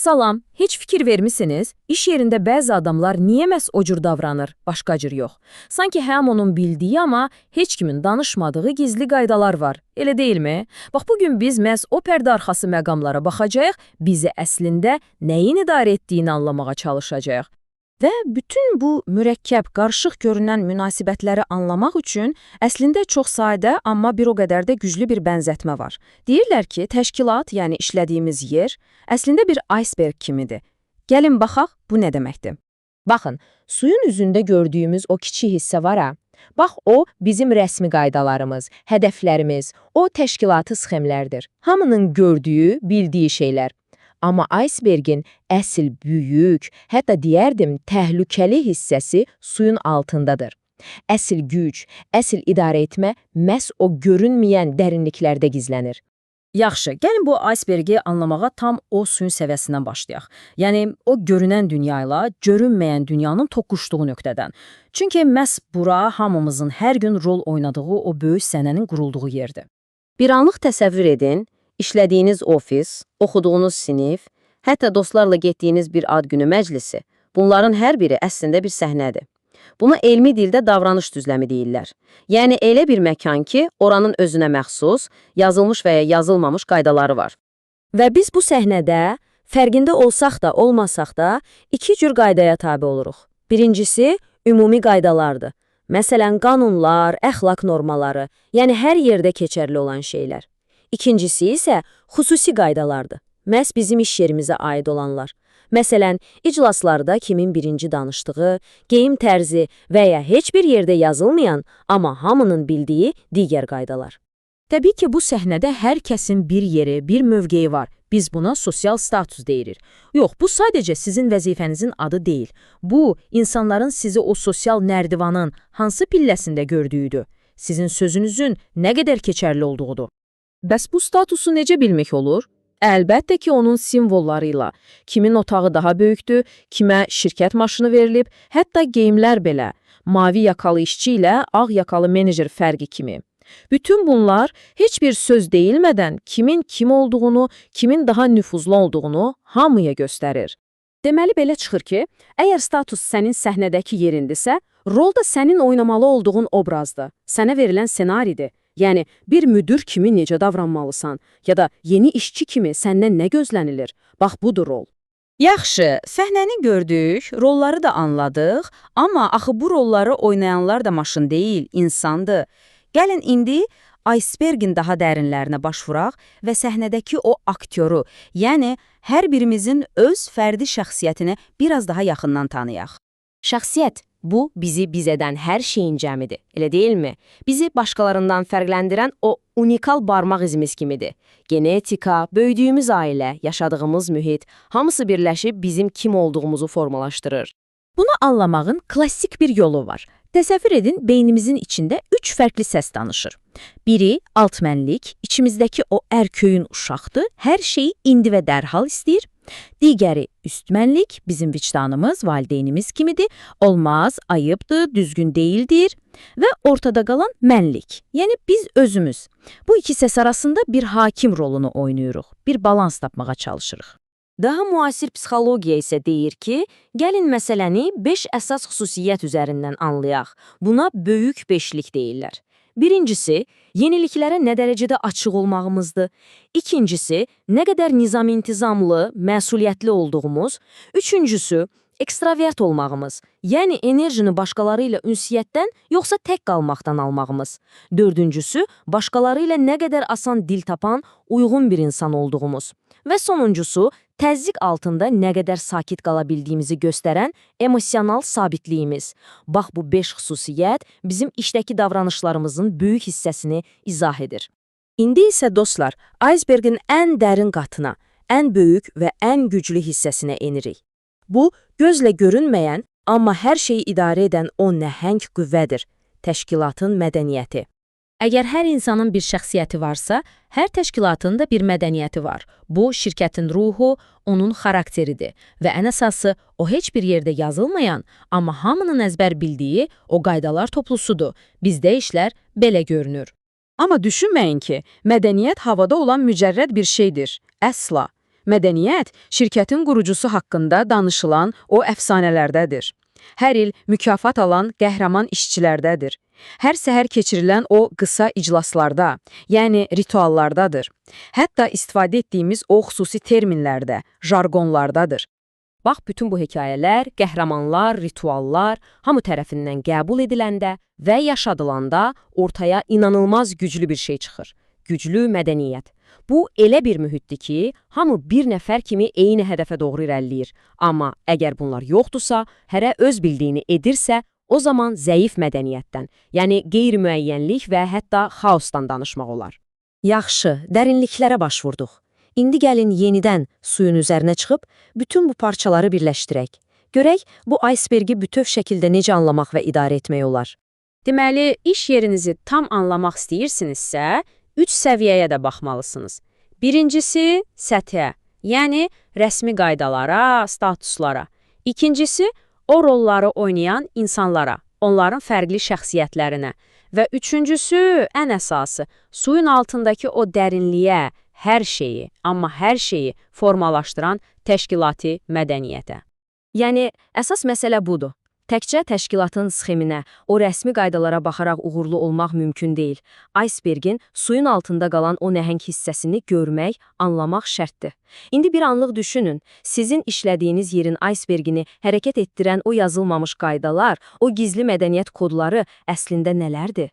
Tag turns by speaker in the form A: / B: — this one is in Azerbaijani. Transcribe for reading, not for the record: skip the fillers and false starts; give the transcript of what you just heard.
A: Salam, heç fikir vermisiniz? İş yerində bəzi adamlar niyə məhz o cür davranır, başqa cür yox? Sanki həm onun bildiyi, amma heç kimin danışmadığı gizli qaydalar var, elə deyilmi? Bax, bugün biz məhz o pərdə arxası məqamlara baxacağıq, bizi əslində nəyin idarə etdiyini anlamağa çalışacağıq. Və bütün bu mürəkkəb, qarışıq görünən münasibətləri anlamaq üçün əslində çox sadə, amma bir o qədər də güclü bir bənzətmə var. Deyirlər ki, təşkilat, yəni işlədiyimiz yer, əslində bir iceberg kimidir. Gəlin baxaq, bu nə deməkdir? Baxın, suyun üzündə gördüyümüz o kiçik hissə var ha? Bax, o bizim rəsmi qaydalarımız, hədəflərimiz, o təşkilatı sxemlərdir. Hamının gördüyü, bildiyi şeylər. Amma icebergin əsl böyük, hətta deyərdim təhlükəli hissəsi suyun altındadır. Əsl güc, əsl idarə etmə məhz o görünməyən dərinliklərdə gizlənir. Yaxşı, gəlin bu icebergi anlamağa tam o suyun səviyyəsindən başlayaq. Yəni, o görünən dünya ilə görünməyən dünyanın toqquşduğu nöqtədən. Çünki məhz bura hamımızın hər gün rol oynadığı o böyük sənənin qurulduğu yerdir. Bir anlıq təsəvvür edin, İşlədiyiniz ofis, oxuduğunuz sinif, hətta dostlarla getdiyiniz bir ad günü məclisi, bunların hər biri əslində bir səhnədir. Buna elmi dildə davranış düzləmi deyirlər. Yəni elə bir məkan ki, oranın özünə məxsus, yazılmış və ya yazılmamış qaydaları var. Və biz bu səhnədə, fərqində olsaq da, olmasaq da, iki cür qaydaya tabe oluruq. Birincisi, ümumi qaydalardır. Məsələn, qanunlar, əxlaq normaları, yəni hər yerdə keçərli olan şeylər. İkincisi isə xüsusi qaydalardır. Məhz bizim iş yerimizə aid olanlar. Məsələn, iclaslarda kimin birinci danışdığı, geyim tərzi və ya heç bir yerdə yazılmayan, amma hamının bildiyi digər qaydalar. Təbii ki, bu səhnədə hər kəsin bir yeri, bir mövqeyi var. Biz buna sosial status deyirik. Yox, bu sadəcə sizin vəzifənizin adı deyil. Bu, insanların sizi o sosial nərdivanın hansı pilləsində gördüyüdür. Sizin sözünüzün nə qədər keçərli olduğudur. Bəs bu statusu necə bilmək olur? Əlbəttə ki, onun simvolları ilə. Kimin otağı daha böyükdür, kimə şirkət maşını verilib, hətta geyimlər belə. Mavi yakalı işçi ilə ağ yakalı menecer fərqi kimi. Bütün bunlar heç bir söz deyilmədən kimin kim olduğunu, kimin daha nüfuzlu olduğunu hamıya göstərir. Deməli belə çıxır ki, əgər status sənin səhnədəki yerindirsə, rol da sənin oynamalı olduğun obrazdır, sənə verilən ssenaridir. Yəni, bir müdür kimi necə davranmalısan, ya da yeni işçi kimi səndən nə gözlənilir? Bax, budur rol. Yaxşı, səhnəni gördük, rolları da anladıq, amma axı bu rolları oynayanlar da maşın deyil, insandır. Gəlin indi icebergin daha dərinlərinə baş vuraq və səhnədəki o aktyoru, yəni hər birimizin öz fərdi şəxsiyyətini biraz daha yaxından tanıyaq. Şəxsiyyət. Bu, bizi biz edən hər şeyin cəmidir, elə deyilmi? Bizi başqalarından fərqləndirən o unikal barmaq izimiz kimidir. Genetika, böyüdüyümüz ailə, yaşadığımız mühit, hamısı birləşib bizim kim olduğumuzu formalaşdırır. Bunu anlamağın klassik bir yolu var. Təsəvvür edin, beynimizin içində 3 fərqli səs danışır. Biri, altmənlik, içimizdəki o ərköyün uşaqdır, hər şeyi indi və dərhal istəyir. Digəri, üstmənlik, bizim vicdanımız, valideynimiz kimidir, olmaz, ayıbdır, düzgün deyildir. Və ortada qalan mənlik, yəni biz özümüz. Bu iki səs arasında bir hakim rolunu oynayırıq, bir balans tapmağa çalışırıq. Daha müasir psixologiya isə deyir ki, gəlin məsələni 5 əsas xüsusiyyət üzərindən anlayaq. Buna böyük beşlik deyirlər. Birincisi, yeniliklərə nə dərəcədə açıq olmağımızdır. İkincisi, nə qədər nizam-intizamlı, məsuliyyətli olduğumuz. Üçüncüsü, ekstravert olmağımız, yəni enerjini başqaları ilə ünsiyyətdən yoxsa tək qalmaqdan almağımız. Dördüncüsü, başqaları ilə nə qədər asan dil tapan, uyğun bir insan olduğumuz. Və sonuncusu, təzyiq altında nə qədər sakit qala bildiyimizi göstərən emosional sabitliyimiz. Bax, bu 5 xüsusiyyət bizim işdəki davranışlarımızın böyük hissəsini izah edir. İndi isə dostlar, icebergin ən dərin qatına, ən böyük və ən güclü hissəsinə enirik. Bu, gözlə görünməyən, amma hər şeyi idarə edən o nəhəng qüvvədir, təşkilatın mədəniyyəti. Əgər hər insanın bir şəxsiyyəti varsa, hər təşkilatın da bir mədəniyyəti var. Bu, şirkətin ruhu, onun xarakteridir və ən əsası, o heç bir yerdə yazılmayan, amma hamının əzbər bildiyi o qaydalar toplusudur. Bizdə işlər belə görünür. Amma düşünməyin ki, mədəniyyət havada olan mücərrəd bir şeydir. Əsla. Mədəniyyət şirkətin qurucusu haqqında danışılan o əfsanələrdədir. Hər il mükafat alan qəhrəman işçilərdədir. Hər səhər keçirilən o qısa iclaslarda, yəni rituallardadır. Hətta istifadə etdiyimiz o xüsusi terminlərdə, jargonlardadır. Bax, bütün bu hekayələr, qəhrəmanlar, rituallar hamı tərəfindən qəbul ediləndə və yaşadılanda ortaya inanılmaz güclü bir şey çıxır. Güclü mədəniyyət. Bu elə bir mühitdir ki, hamı bir nəfər kimi eyni hədəfə doğru irəliləyir. Amma əgər bunlar yoxdursa, hərə öz bildiyini edirsə, o zaman zəif mədəniyyətdən, yəni qeyri-müəyyənlik və hətta xaosdan danışmaq olar.
B: Yaxşı, dərinliklərə baş vurduq. İndi gəlin yenidən suyun üzərinə çıxıb, bütün bu parçaları birləşdirək. Görək, bu aysbergi bütöv şəkildə necə anlamaq və idarə etmək olar.
A: Deməli, iş yerinizi tam anlamaq istəyirsinizsə, 3 səviyyəyə də baxmalısınız. Birincisi, səthə, yəni rəsmi qaydalara, statuslara. İkincisi, o rolları oynayan insanlara, onların fərqli şəxsiyyətlərinə. Və üçüncüsü, ən əsası, suyun altındakı o dərinliyə, hər şeyi, amma hər şeyi formalaşdıran təşkilati mədəniyyətə.
B: Yəni, əsas məsələ budur. Təkcə təşkilatın sxeminə, o rəsmi qaydalara baxaraq uğurlu olmaq mümkün deyil. Aysbergin suyun altında qalan o nəhəng hissəsini görmək, anlamaq şərtdir. İndi bir anlıq düşünün, sizin işlədiyiniz yerin aysbergini hərəkət etdirən o yazılmamış qaydalar, o gizli mədəniyyət kodları əslində nələrdir?